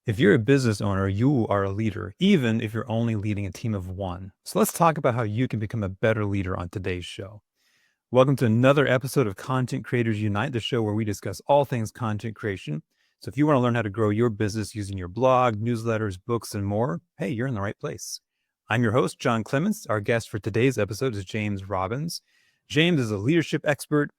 If you're a business owner, you are a leader, even if you're only leading a team of one. So let's talk about how you can become a better leader on today's show. Welcome to another episode of Content Creators Unite, the show where we discuss all things content creation. So if you want to learn how to grow your business using your blog, newsletters, books, and more, hey, you're in the right place. I'm your host, John Clements. Our guest for today's episode is James Robbins. James is a leadership expert,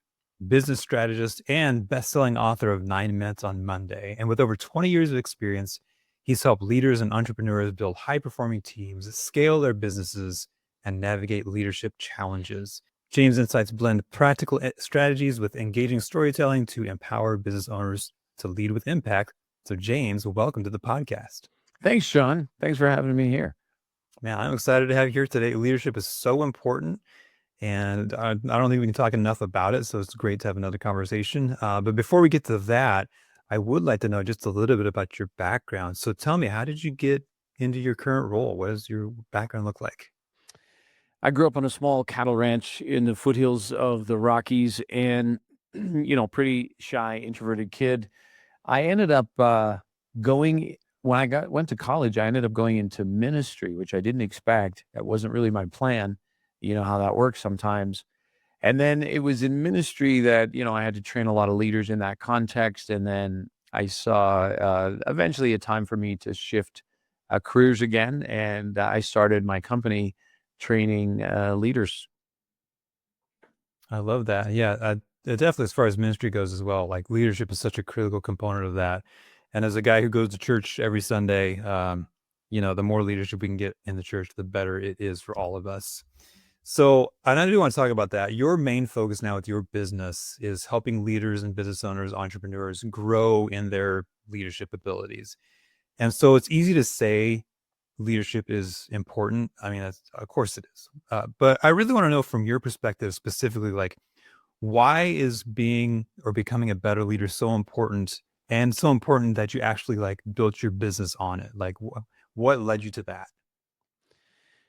business strategist, and best-selling author of 9 Minutes on Monday. And with over 20 years of experience, he's helped leaders and entrepreneurs build high-performing teams, scale their businesses, and navigate leadership challenges. James' insights blend practical strategies with engaging storytelling to empower business owners to lead with impact. So, James, welcome to the podcast. Thanks, John. Thanks for having me here. Man, I'm excited to have you here today. Leadership is so important, and I don't think we can talk enough about it. So it's great to have another conversation. But before we get to that, I would like to know just a little bit about your background. So tell me, how did you get into your current role? What does your background look like? I grew up on a small cattle ranch in the foothills of the Rockies and, pretty shy, introverted kid. I ended up going, when went to college, I ended up going into ministry, which I didn't expect. That wasn't really my plan. You know how that works sometimes. And then it was in ministry that, I had to train a lot of leaders in that context. And then I saw eventually a time for me to shift careers again. And I started my company training leaders. I love that. Yeah, definitely as far as ministry goes as well, like leadership is such a critical component of that. And as a guy who goes to church every Sunday, the more leadership we can get in the church, the better it is for all of us. So, and I do want to talk about that. Your main focus now with your business is helping leaders and business owners, entrepreneurs grow in their leadership abilities. And so it's easy to say leadership is important. I mean, of course it is. But I really want to know from your perspective specifically, like, why is being or becoming a better leader so important, and so important that you actually like built your business on it? Like, what led you to that?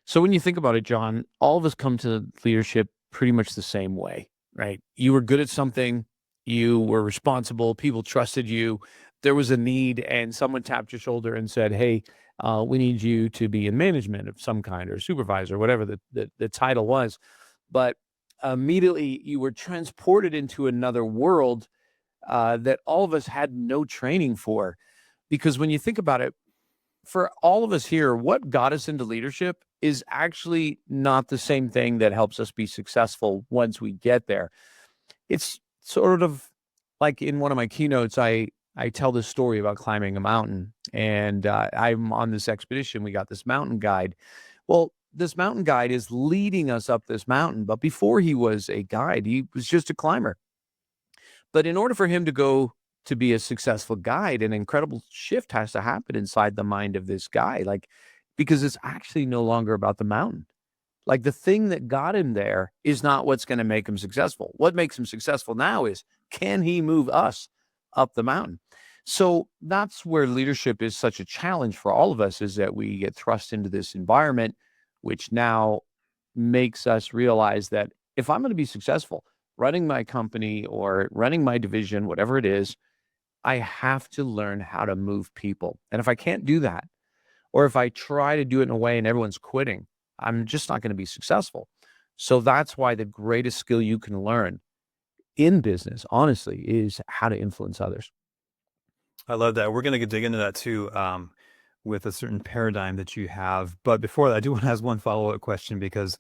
So when you think about it, John, all of us come to leadership pretty much the same way, right? You were good at something, you were responsible, people trusted you, there was a need, and someone tapped your shoulder and said, "Hey, we need you to be in management of some kind or supervisor, whatever the title was." But immediately you were transported into another world that all of us had no training for. Because when you think about it, for all of us here, what got us into leadership is actually not the same thing that helps us be successful once we get there. It's sort of like in one of my keynotes, I tell this story about climbing a mountain, and I'm on this expedition. We got this mountain guide. Well, this mountain guide is leading us up this mountain, but before he was a guide, he was just a climber. But in order for him to go to be a successful guide, an incredible shift has to happen inside the mind of this guy, like, because it's actually no longer about the mountain. Like, the thing that got him there is not what's going to make him successful. What makes him successful now is, can he move us up the mountain? So that's where leadership is such a challenge for all of us, is that we get thrust into this environment, which now makes us realize that if I'm going to be successful running my company or running my division, whatever it is, I have to learn how to move people. And if I can't do that, or if I try to do it in a way and everyone's quitting, I'm just not going to be successful. So that's why the greatest skill you can learn in business, honestly, is how to influence others. I love that. We're going to dig into that too, with a certain paradigm that you have. But before that, I do want to ask one follow-up question because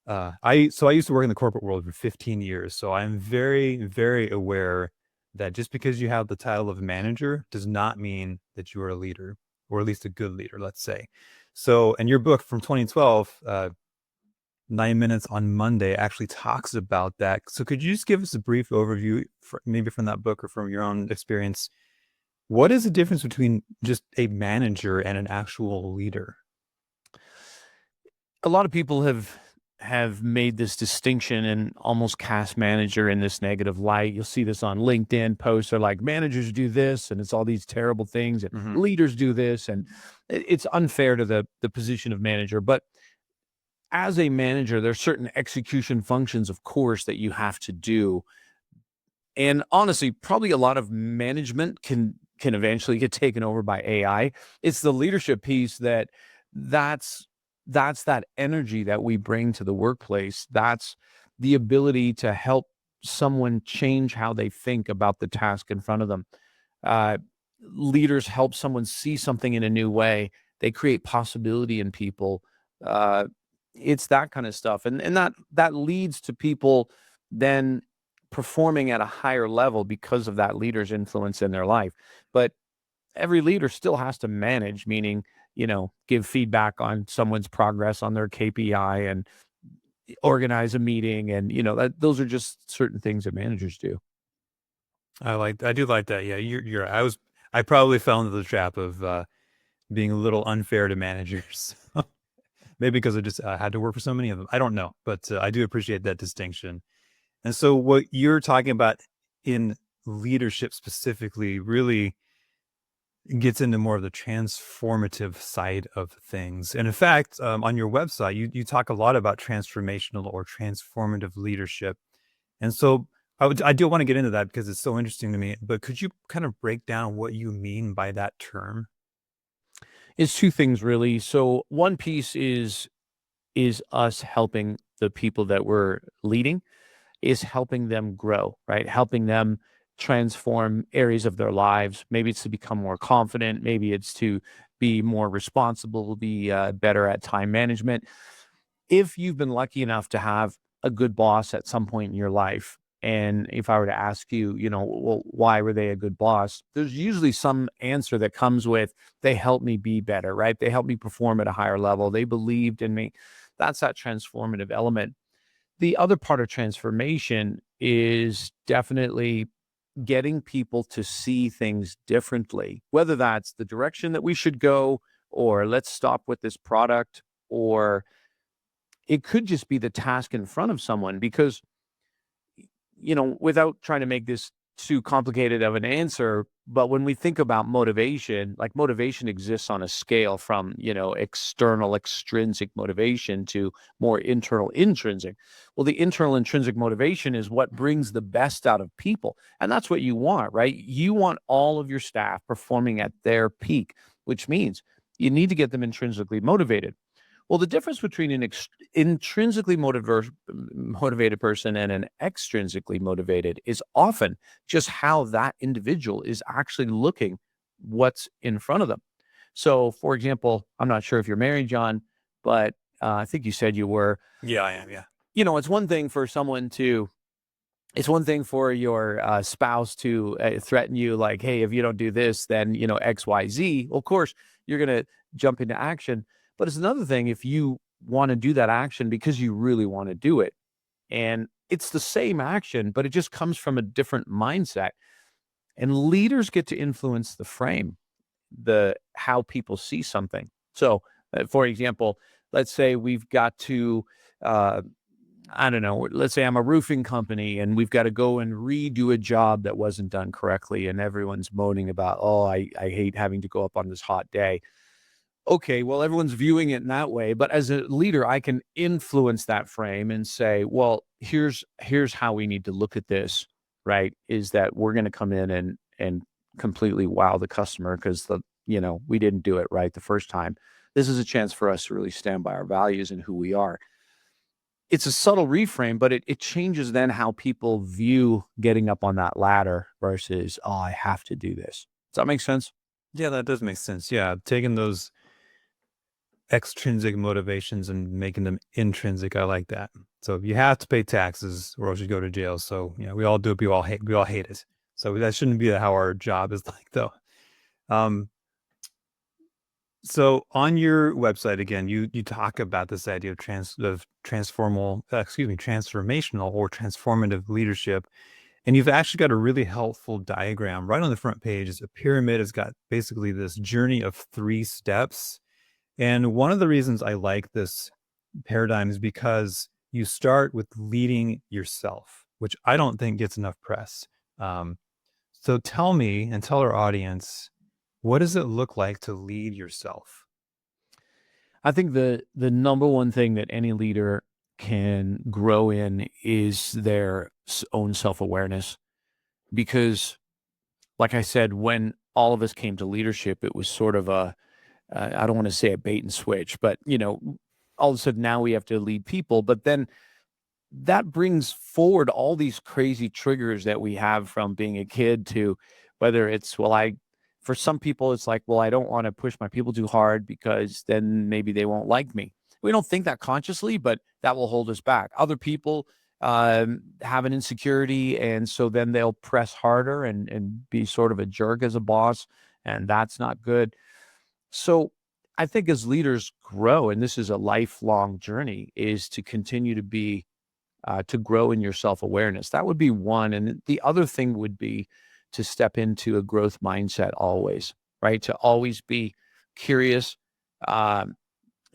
I used to work in the corporate world for 15 years. So I'm very, very aware that just because you have the title of manager does not mean that you are a leader, or at least a good leader, let's say. So, and your book from 2012, 9 Minutes on Monday, actually talks about that. So could you just give us a brief overview, maybe from that book or from your own experience? What is the difference between just a manager and an actual leader? A lot of people have made this distinction and almost cast manager in this negative light. You'll see this on LinkedIn posts. Are like, managers do this, and it's all these terrible things, and Hmm. leaders do this, and it's unfair to the position of manager. But as a manager, there's certain execution functions, of course, that you have to do. And honestly, probably a lot of management can can eventually get taken over by AI. It's the leadership piece that's that's that energy that we bring to the workplace. That's the ability to help someone change how they think about the task in front of them. Uh, Leaders help someone see something in a new way. They create possibility in people. Uh, it's that kind of stuff, and that leads to people then performing at a higher level because of that leader's influence in their life. But every leader still has to manage, meaning, give feedback on someone's progress on their KPI and organize a meeting. And, that those are just certain things that managers do. I do like that. Yeah, you're right. I probably fell into the trap of being a little unfair to managers. Maybe because I just had to work for so many of them. I don't know, but I do appreciate that distinction. And so, what you're talking about in leadership specifically really gets into more of the transformative side of things. And in fact, on your website, you talk a lot about transformational or transformative leadership. And so, I do want to get into that because it's so interesting to me. But could you kind of break down what you mean by that term? It's two things really. So one piece is us helping the people that we're leading, is helping them grow, right? Helping them transform areas of their lives. Maybe it's to become more confident. Maybe it's to be more responsible, be better at time management. If you've been lucky enough to have a good boss at some point in your life, and if I were to ask you, well, why were they a good boss? There's usually some answer that comes with, they helped me be better, right? They helped me perform at a higher level. They believed in me. That's that transformative element. The other part of transformation is definitely getting people to see things differently, whether that's the direction that we should go, or let's stop with this product, or it could just be the task in front of someone. Because, without trying to make this too complicated of an answer, but when we think about motivation, like motivation exists on a scale from, external extrinsic motivation to more internal intrinsic. Well, the internal intrinsic motivation is what brings the best out of people. And that's what you want, right? You want all of your staff performing at their peak, which means you need to get them intrinsically motivated. Well, the difference between an intrinsically motivated person and an extrinsically motivated is often just how that individual is actually looking what's in front of them. So, for example, I'm not sure if you're married, John, but I think you said you were. Yeah, I am. Yeah. It's one thing for someone to it's one thing for your spouse to threaten you, like, hey, if you don't do this, then, XYZ. Well, of course, you're going to jump into action. But it's another thing if you want to do that action because you really want to do it. And it's the same action, but it just comes from a different mindset. And leaders get to influence the frame, the how people see something. So, for example, let's say we've got to uh, I don't know, let's say I'm a roofing company and we've got to go and redo a job that wasn't done correctly, and everyone's moaning about, oh, I hate having to go up on this hot day. Okay, well, everyone's viewing it in that way, but as a leader, I can influence that frame and say, well, here's how we need to look at this, right? Is that we're going to come in and completely wow the customer because we didn't do it right the first time. This is a chance for us to really stand by our values and who we are. It's a subtle reframe, but it changes then how people view getting up on that ladder versus, "Oh, I have to do this." Does that make sense? Yeah, that does make sense. Yeah, taking those extrinsic motivations and making them intrinsic. I like that. So you have to pay taxes or else you go to jail. So, we all do it. We all hate it. So that shouldn't be how our job is like though. Um, so on your website again, you talk about this idea of transformational or transformative leadership. And you've actually got a really helpful diagram right on the front page. It's a pyramid. It's got basically this journey of 3 steps. And one of the reasons I like this paradigm is because you start with leading yourself, which I don't think gets enough press. Um, so tell me and tell our audience, what does it look like to lead yourself? I think the number one thing that any leader can grow in is their own self-awareness, because, like I said, when all of us came to leadership, it was sort of a, I don't want to say a bait and switch, but all of a sudden now we have to lead people. But then that brings forward all these crazy triggers that we have from being a kid to whether it's, for some people, it's like, well, I don't want to push my people too hard because then maybe they won't like me. We don't think that consciously, but that will hold us back. Other people have an insecurity, and so then they'll press harder and be sort of a jerk as a boss, and that's not good. So I think as leaders grow, and this is a lifelong journey, is to continue to be to grow in your self awareness. That would be one. And the other thing would be to step into a growth mindset always, right? To always be curious. Um,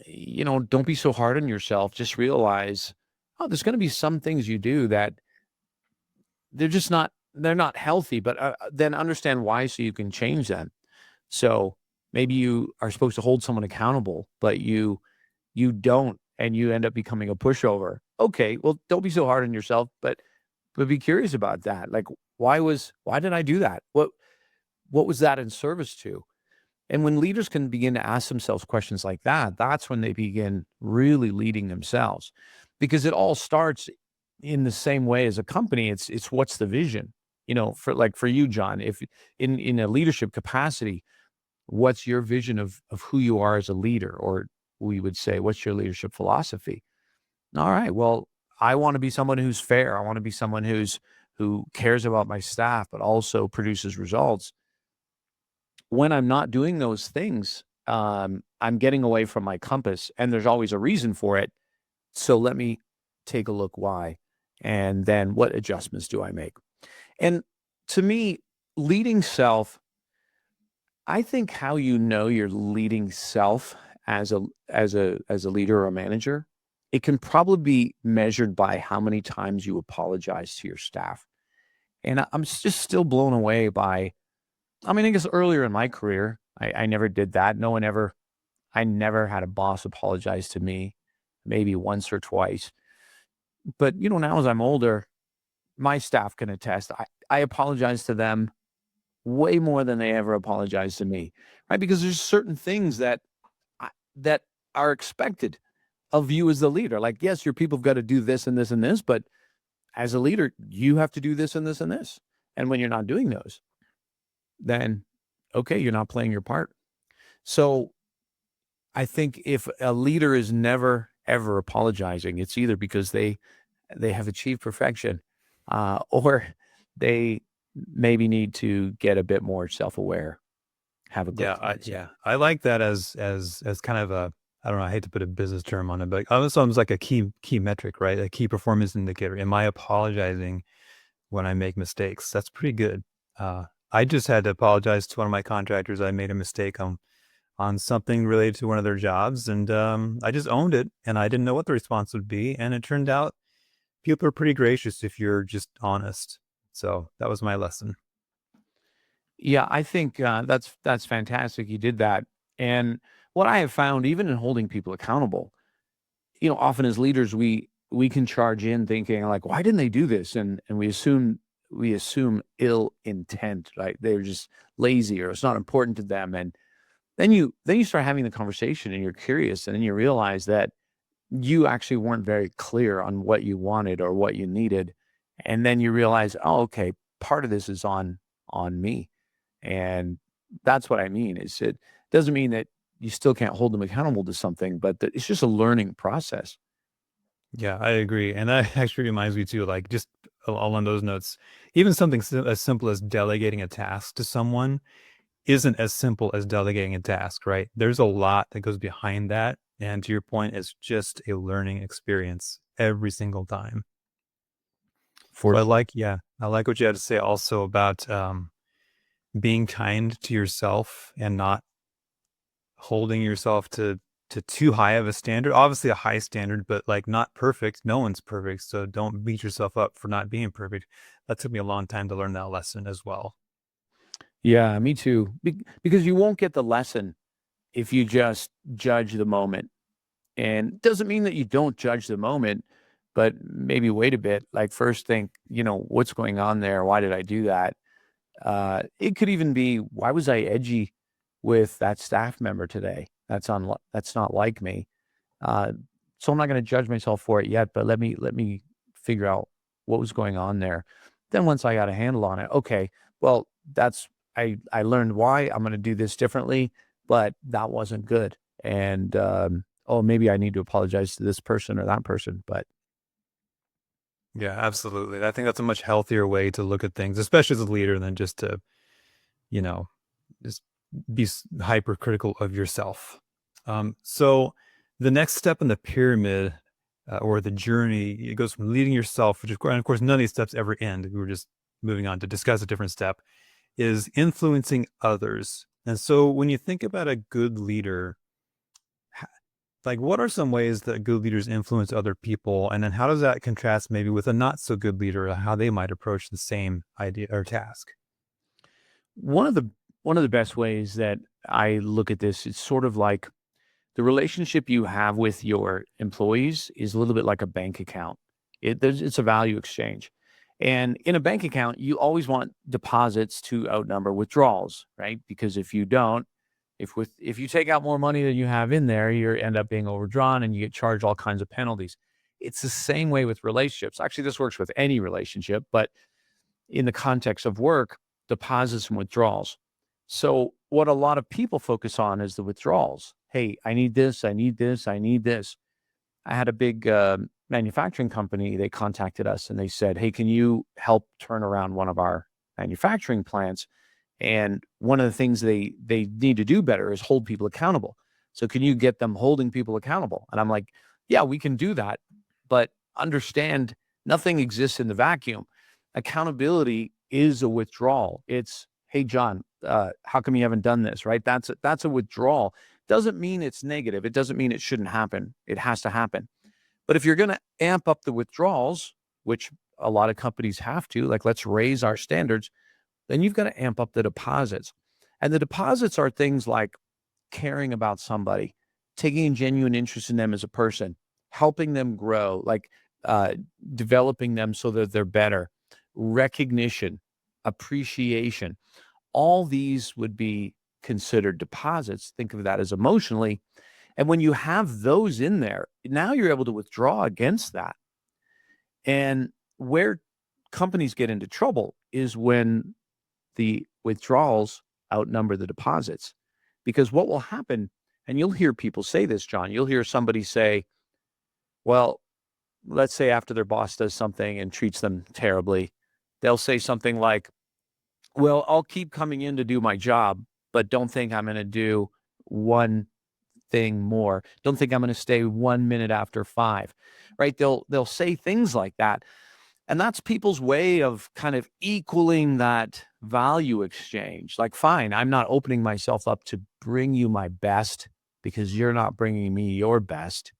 don't be so hard on yourself. Just realize, oh, there's going to be some things you do that they're not healthy, but then understand why so you can change them. So maybe you are supposed to hold someone accountable, but you don't, and you end up becoming a pushover. Okay, well, don't be so hard on yourself, but be curious about that. Like, why did I do that? What was that in service to? And when leaders can begin to ask themselves questions like that, that's when they begin really leading themselves, because it all starts in the same way as a company. It's what's the vision? For you, John, if in a leadership capacity, what's your vision of who you are as a leader? Or we would say, what's your leadership philosophy? All right. Well, I want to be someone who's fair. I want to be someone who cares about my staff, but also produces results. When I'm not doing those things, I'm getting away from my compass, and there's always a reason for it. So let me take a look why, and then what adjustments do I make? And to me, leading self, I think how you know you're leading self as a leader or a manager, it can probably be measured by how many times you apologize to your staff. And I'm just still blown away by, I mean, I guess earlier in my career, I never did that. I never had a boss apologize to me, maybe once or twice. But, now as I'm older, my staff can attest. I apologize to them way more than they ever apologize to me, right? Because there's certain things that are expected of you as the leader. Like, yes, your people have got to do this and this and this, but as a leader, you have to do this and this and this. And when you're not doing those, then okay, you're not playing your part. So I think if a leader is never ever apologizing, it's either because they have achieved perfection, or they maybe need to get a bit more self aware, have a Yeah, growth mindset. I like that as kind of a, I don't know, I hate to put a business term on it, but almost like a key metric, right? A key performance indicator. Am I apologizing when I make mistakes? That's pretty good. I just had to apologize to one of my contractors. I made a mistake on something related to one of their jobs, and I just owned it, and I didn't know what the response would be, and it turned out people are pretty gracious if you're just honest. So that was my lesson. Yeah, I think that's fantastic. You did that, and what I have found, even in holding people accountable, often as leaders, we can charge in thinking like, why didn't they do this? And we assume ill intent, right? They're just lazy or it's not important to them. And then you start having the conversation and you're curious, and then you realize that you actually weren't very clear on what you wanted or what you needed. And then you realize, oh, okay, part of this is on me. And that's what I mean. Is it doesn't mean that you still can't hold them accountable to something, but that it's just a learning process. Yeah, I agree, and that actually reminds me too, like, just all on those notes, even something as simple as delegating a task to someone isn't as simple as delegating a task, right? There's a lot that goes behind that, and to your point, it's just a learning experience every single time. For So sure. I like what you had to say also about, being kind to yourself and not holding yourself to too high of a standard. Obviously a high standard, but like not perfect. No one's perfect. So don't beat yourself up for not being perfect. That took me a long time to learn that lesson as well. Yeah, me too. Because you won't get the lesson if you just judge the moment. And doesn't mean that you don't judge the moment, but maybe wait a bit. Like first think, what's going on there? Why did I do that? It could even be, why was I edgy with that staff member today? That's not like me. Uh, so I'm not going to judge myself for it yet, but let me figure out what was going on there. Then once I got a handle on it, okay, well, that's I learned why I'm going to do this differently, but that wasn't good. And oh, maybe I need to apologize to this person or that person. But Yeah, absolutely. I think that's a much healthier way to look at things, especially as a leader, than just to, you know, just be hypercritical of yourself. So the next step in the pyramid or the journey, it goes from leading yourself, which and of course, none of these steps ever end. We were just moving on to discuss a different step, is influencing others. And so when you think about a good leader, like what are some ways that good leaders influence other people? And then how does that contrast maybe with a not so good leader, how they might approach the same idea or task? one of the one of the best ways that I look at this is sort of like the relationship you have with your employees is a little bit like a bank account. It's a value exchange. And in a bank account, you always want deposits to outnumber withdrawals, right? Because if you don't, if you take out more money than you have in there, you end up being overdrawn and you get charged all kinds of penalties. It's the same way with relationships. Actually, this works with any relationship, but in the context of work, deposits and withdrawals. So, what a lot of people focus on is the withdrawals. Hey, I need this, I need this, I need this. I had a big manufacturing company. They contacted us and they said, "Hey, can you help turn around one of our manufacturing plants?" And one of the things they need to do better is hold people accountable. So, can you get them holding people accountable? And I'm like, "Yeah, we can do that, but understand nothing exists in the vacuum. Accountability is a withdrawal. It's, hey, John, how come you haven't done this? Right? That's a withdrawal. Doesn't mean it's negative. It doesn't mean it shouldn't happen. It has to happen. But if you're going to amp up the withdrawals, which a lot of companies have to, like let's raise our standards, then you've got to amp up the deposits. And the deposits are things like caring about somebody, taking a genuine interest in them as a person, helping them grow, like uh, developing them so that they're better, recognition, appreciation. All these would be considered deposits. Think of that as emotionally. And when you have those in there, now you're able to withdraw against that. And where companies get into trouble is when the withdrawals outnumber the deposits. Because what will happen, and you'll hear people say this, John, you'll hear somebody say, well, let's say after their boss does something and treats them terribly, they'll say something like, well, I'll keep coming in to do my job, but don't think I'm going to do one thing more. Don't think I'm going to stay 1 minute after five, right? They'll say things like that. And that's people's way of kind of equaling that value exchange. Like, fine, I'm not opening myself up to bring you my best because you're not bringing me your best.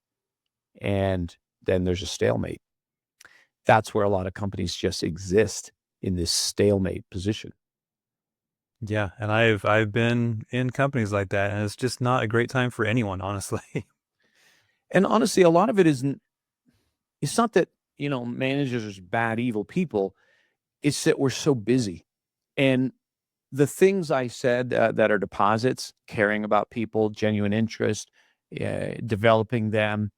And then there's a stalemate. That's where a lot of companies just exist in this stalemate position. Yeah, and I've been in companies like that, and it's just not a great time for anyone, honestly. And honestly, a lot of it isn't, it's not that, managers are bad, evil people. It's that we're so busy. And the things I said that are deposits, caring about people, genuine interest, developing them,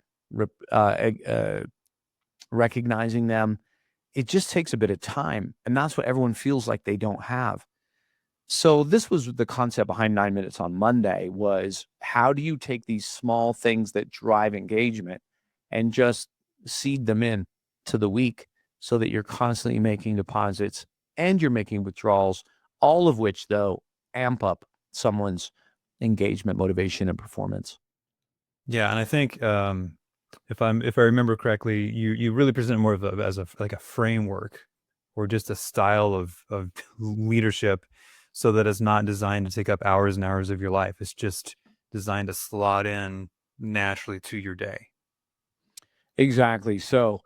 recognizing them, it just takes a bit of time. And that's what everyone feels like they don't have. So this was the concept behind 9 minutes on Monday was how do you take these small things that drive engagement and just seed them in to the week so that you're constantly making deposits and you're making withdrawals, all of which though amp up someone's engagement, motivation, and performance. Yeah, and I think if I remember correctly, you really present more of as a like a framework or just a style of leadership, so that it's not designed to take up hours and hours of your life. It's just designed to slot in naturally to your day. Exactly. So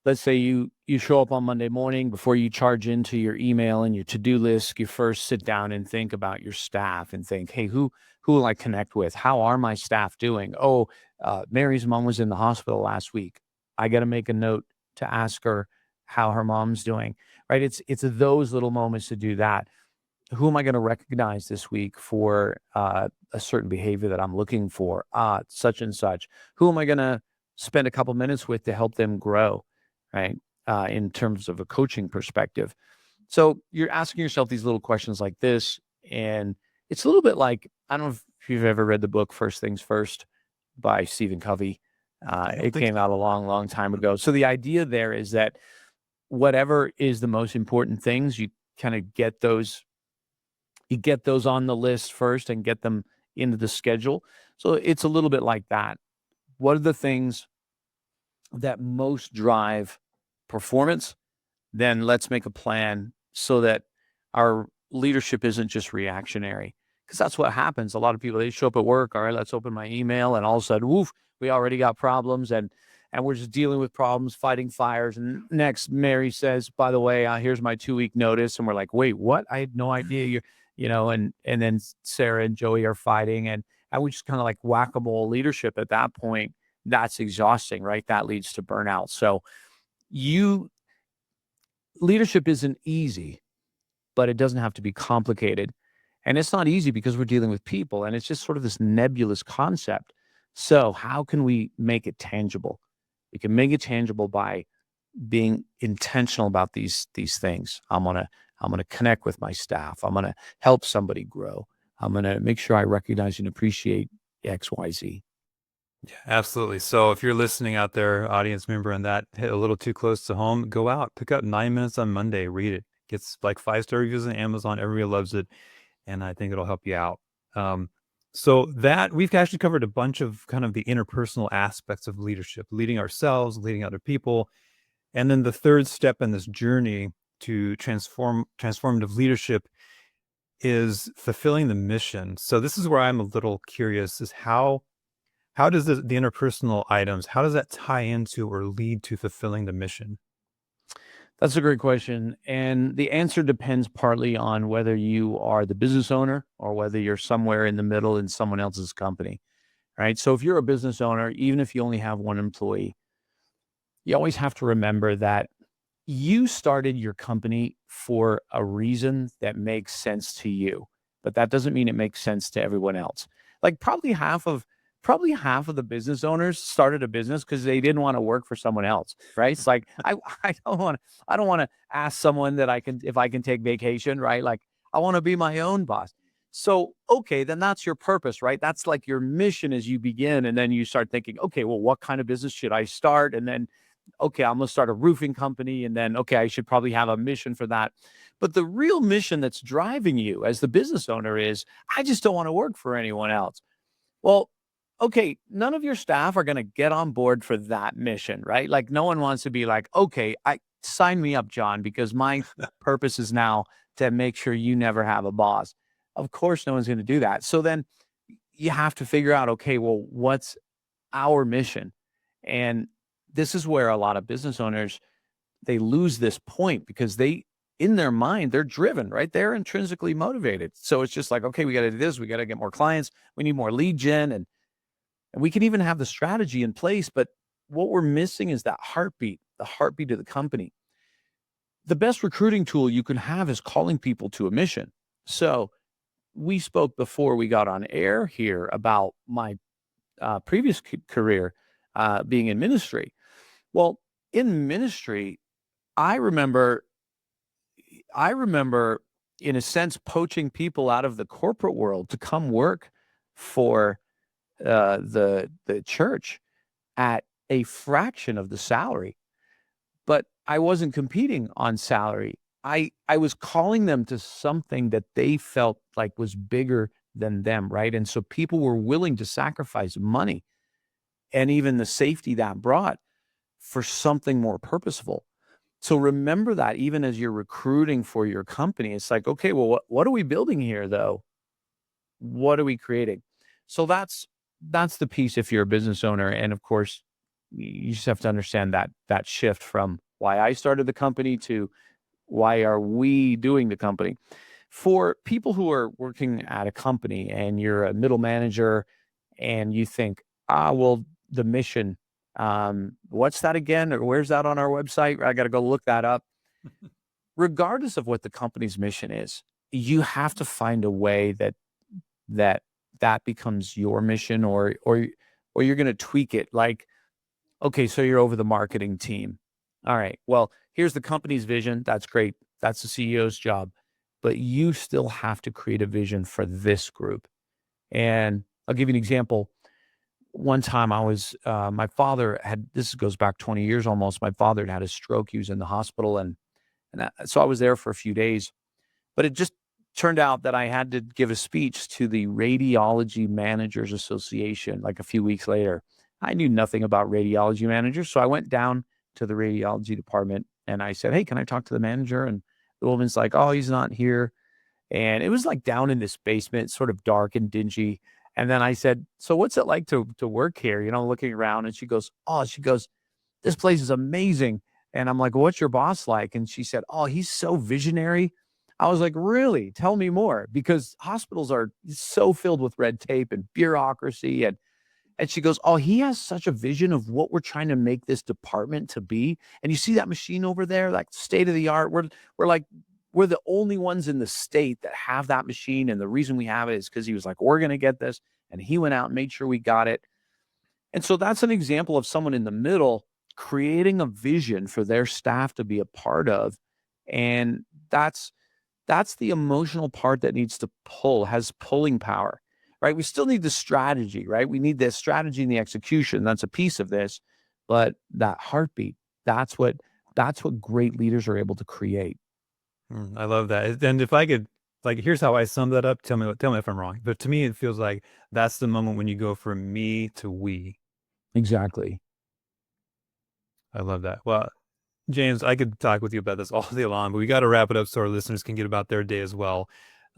let's say you show up on Monday morning before you charge into your email and your to-do list, you first sit down and think about your staff and think, hey, who will I connect with? How are my staff doing? Oh, Mary's mom was in the hospital last week. I got to make a note to ask her how her mom's doing. Right? It's those little moments to do that. who am I going to recognize this week for a certain behavior that I'm looking for? Such and such. Who am I going to spend a couple minutes with to help them grow, right? In terms of a coaching perspective. So you're asking yourself these little questions like this, and it's a little bit like, I don't know if you've ever read the book First Things First by Stephen Covey. I don't It think came so. out a long, long time ago. So the idea there is that whatever is the most important things, kind of you get those on the list first and get them into the schedule. So it's a little bit like that. What are the things that most drive performance? Then let's make a plan so that our leadership isn't just reactionary. Because that's what happens. A lot of people, they show up at work, all right, let's open my email, and all of a sudden, woof, we already got problems, and we're just dealing with problems, fighting fires. And next, Mary says, by the way, here's my 2-week notice. And we're like, wait, what? I had no idea and then Sarah and Joey are fighting, and we just kind of like whack-a-mole leadership at that point. That's exhausting, right? That leads to burnout. So you leadership isn't easy, but it doesn't have to be complicated. And it's not easy because we're dealing with people and it's just sort of this nebulous concept. So, how can we make it tangible? We can make it tangible by being intentional about these things. I'm going to connect with my staff. I'm going to help somebody grow. I'm going to make sure I recognize and appreciate XYZ. Yeah, absolutely. So if you're listening out there, audience member, and that hit a little too close to home, go out, pick up 9 minutes on Monday, read it. Gets like 5-star reviews on Amazon. Everybody loves it, and I think it'll help you out. Um, so that we've actually covered a bunch of kind of the interpersonal aspects of leadership, leading ourselves, leading other people, and then the third step in this journey to transformative leadership is fulfilling the mission. So this is where I'm a little curious: is how does the interpersonal items, how does that tie into or lead to fulfilling the mission? That's a great question. And the answer depends partly on whether you are the business owner or whether you're somewhere in the middle in someone else's company, right? So if you're a business owner, even if you only have one employee, you always have to remember that you started your company for a reason that makes sense to you, but that doesn't mean it makes sense to everyone else. Like probably half of the business owners started a business because they didn't want to work for someone else, right? It's like I don't want to ask someone that I can if I can take vacation, right? Like I want to be my own boss. So, okay, then that's your purpose, right? That's like your mission as you begin. And then you start thinking, okay, well, what kind of business should I start? And then okay, I'm going to start a roofing company. And then, okay, I should probably have a mission for that. But the real mission that's driving you as the business owner is, I just don't want to work for anyone else. Well, okay, none of your staff are going to get on board for that mission, right? Like no one wants to be like, okay, I sign me up, John, because my purpose is now to make sure you never have a boss. Of course, no one's going to do that. So then you have to figure out, okay, well, what's our mission? And this is where a lot of business owners they lose this point because they in their mind they're driven, right? They're intrinsically motivated. So it's just like, okay, we got to do this, we got to get more clients, we need more lead gen and we can even have the strategy in place, but what we're missing is that heartbeat, the heartbeat of the company. The best recruiting tool you can have is calling people to a mission. So we spoke before we got on air here about my previous career being in ministry. Well, in ministry, I remember I remember in a sense poaching people out of the corporate world to come work for the church at a fraction of the salary, but I wasn't competing on salary. I was calling them to something that they felt like was bigger than them, right? And so people were willing to sacrifice money and even the safety that brought for something more purposeful. So remember that even as you're recruiting for your company, it's like, okay, well, what are we building here though? What are we creating? So that's the piece if you're a business owner. And of course, you just have to understand that shift from why I started the company to why are we doing the company. For people who are working at a company and you're a middle manager and you think, well, the mission, what's that again? Or where's that on our website? I got to go look that up. Regardless of what the company's mission is, you have to find a way that that becomes your mission, or you're going to tweak it. Like, okay, so you're over the marketing team. All right. Well, here's the company's vision. That's great. That's the CEO's job. But you still have to create a vision for this group. And I'll give you an example. One time my father had, this goes back 20 years almost. My father had a stroke. He was in the hospital. So I was there for a few days, but it just turned out that I had to give a speech to the Radiology Managers Association like a few weeks later. I knew nothing about radiology managers. So I went down to the radiology department and I said, "Hey, can I talk to the manager?" And the woman's like, "Oh, he's not here." And it was like down in this basement, sort of dark and dingy. And then I said, "So what's it like to work here?" Looking around. And she goes, "This place is amazing." And I'm like, "Well, what's your boss like?" And she said, "Oh, he's so visionary." I was like, "Really? Tell me more." Because hospitals are so filled with red tape and bureaucracy. And she goes, "Oh, he has such a vision of what we're trying to make this department to be. And you see that machine over there, like state of the art. We're the only ones in the state that have that machine. And the reason we have it is because he was like, we're going to get this." And he went out and made sure we got it. And so that's an example of someone in the middle creating a vision for their staff to be a part of. And that's the emotional part that needs to has pulling power, right? We still need the strategy, right? We need the strategy and the execution. That's a piece of this, but that heartbeat, that's what great leaders are able to create. I love that. And if I could, like, here's how I sum that up. Tell me if I'm wrong. But to me, it feels like that's the moment when you go from me to we. Exactly. I love that. Well, James, I could talk with you about this all day long, but we got to wrap it up so our listeners can get about their day as well.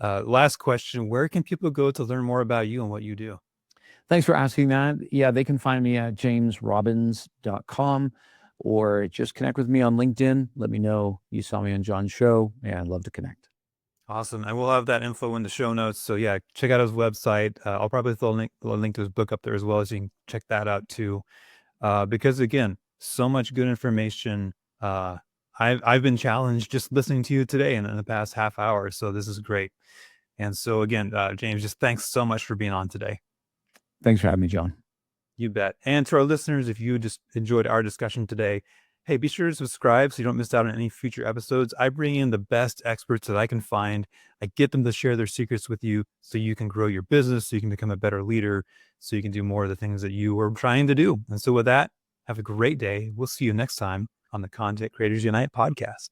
Last question: where can people go to learn more about you and what you do? Thanks for asking that. Yeah, they can find me at jamesrobbins.com or just connect with me on LinkedIn. Let me know you saw me on John's show. Yeah, I'd love to connect. Awesome. And we'll have that info in the show notes. So yeah, check out his website. I'll probably throw a link to his book up there as well, as you can check that out too. Because again, so much good information. I've been challenged just listening to you today and in the past half hour. So this is great. And so again, James, just thanks so much for being on today. Thanks for having me, John. You bet. And to our listeners, if you just enjoyed our discussion today, hey, be sure to subscribe so you don't miss out on any future episodes. I bring in the best experts that I can find. I get them to share their secrets with you so you can grow your business, so you can become a better leader, so you can do more of the things that you were trying to do. And so with that, have a great day. We'll see you next time on the Content Creators Unite podcast.